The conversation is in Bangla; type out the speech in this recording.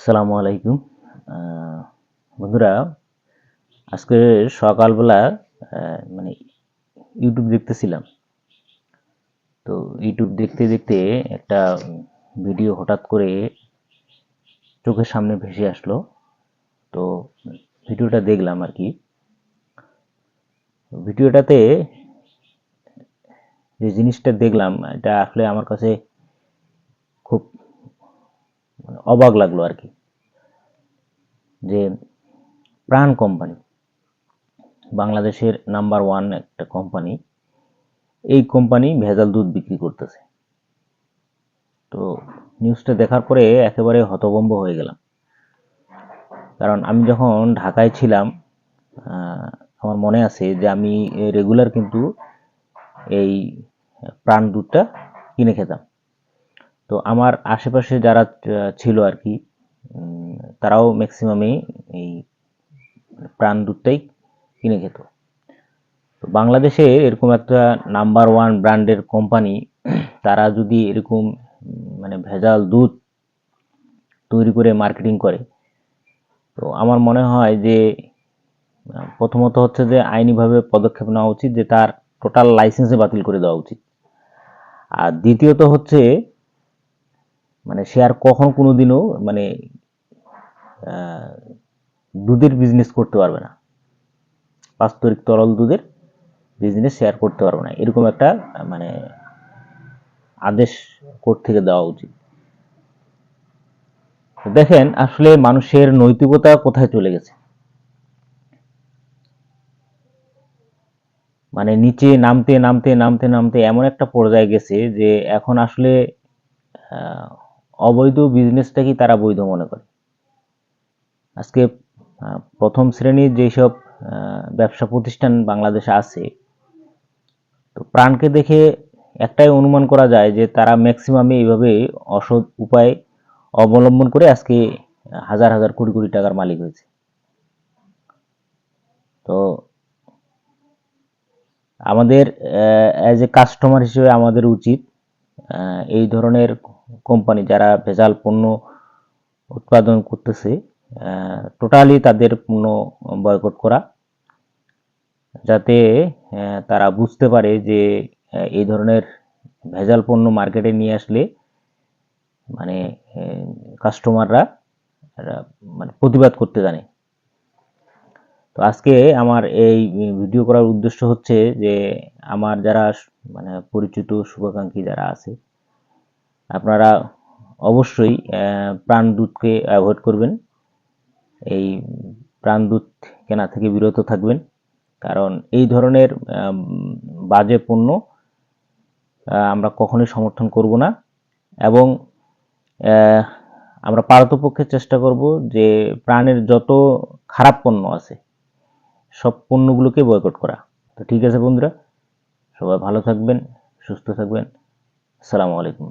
আসসালামু আলাইকুম। আহ, বন্ধুরা, আজকে সকালবেলা মানে ইউটিউব দেখতেছিলাম। তো ইউটিউব দেখতে দেখতে একটা ভিডিও হঠাৎ করে চোখের সামনে ভেসে আসলো। তো ভিডিওটা দেখলাম আর কি। ভিডিওটাতে যে জিনিসটা দেখলাম এটা আসলে আমার কাছে খুব অবাক লাগলো আর কি। যে প্রাণ কোম্পানি, বাংলাদেশের নাম্বার ওয়ান একটা কোম্পানি, এই কোম্পানি ভেজাল দুধ বিক্রি করতেছে। তো নিউজটা দেখার পরে একেবারে হতভম্ব হয়ে গেলাম। কারণ আমি যখন ঢাকায় ছিলাম, আমার মনে আছে যে আমি রেগুলার কিন্তু এই প্রাণ দুধটা কিনে খেতাম। তো আমার আশেপাশে যারা ছিল আর কি, তারাও ম্যাক্সিমামই এই প্রাণ দুধটাই কিনে খেত। তো বাংলাদেশে এরকম একটা নাম্বার ওয়ান ব্র্যান্ডের কোম্পানি, তারা যদি এরকম মানে ভেজাল দুধ তৈরি করে মার্কেটিং করে, তো আমার মনে হয় যে প্রথমত হচ্ছে যে আইনিভাবে পদক্ষেপ নেওয়া উচিত, যে তার টোটাল লাইসেন্সে বাতিল করে দেওয়া উচিত। আর দ্বিতীয়ত হচ্ছে মানে সে আর কখন কোনোদিনও মানে দুধের বিজনেস করতে পারবে না, বাস্তরিক তরল দুধের বিজনেস শেয়ার করতে পারবে না, এরকম একটা মানে আদেশ কোর্ট থেকে দেওয়া উচিত। দেখেন আসলে মানুষের নৈতিকতা কোথায় চলে গেছে। মানে নিচে নামতে নামতে নামতে নামতে এমন একটা পর্যায়ে গেছে যে এখন আসলে অবৈধ বিজনেসটাকেই তারা বৈধ মনে করে। আজকে প্রথম শ্রেণীর যেসব ব্যবসা প্রতিষ্ঠান বাংলাদেশে আছে, তো প্রাণকে দেখে একটাই অনুমান করা যায় যে তারা ম্যাক্সিমামে এইভাবে অসৎ উপায় অবলম্বন করে আজকে হাজার হাজার কোটি কোটি টাকার মালিক হয়েছে। তো আমাদের অ্যাজ এ কাস্টমার হিসেবে আমাদের উচিত এই ধরনের কোম্পানি যারা ভেজাল পণ্য উৎপাদন করতেছে, টোটালি তাদের পণ্য বয়কট করা, যাতে তারা বুঝতে পারে যে এই ধরনের ভেজাল পণ্য মার্কেটে নিয়ে আসলে মানে কাস্টমাররা মানে প্রতিবাদ করতে জানে। তো আজকে আমার এই ভিডিও করার উদ্দেশ্য হচ্ছে যে আমার যারা মানে পরিচিত শুভাকাঙ্ক্ষী যারা আছে, আপনারা অবশ্যই প্রাণ দুধকে অ্যাভয়েড করবেন, এই প্রাণ দুধ কেনা থেকে বিরত থাকবেন। কারণ এই ধরনের বাজে পণ্য আমরা কখনোই সমর্থন করব না, এবং আমরা পারতপক্ষে চেষ্টা করব যে প্রাণের যত খারাপ পণ্য আছে সব পণ্যগুলোকে বয়কট করা। তো ঠিক আছে বন্ধুরা, সবাই ভালো থাকবেন, সুস্থ থাকবেন। আসসালামু আলাইকুম।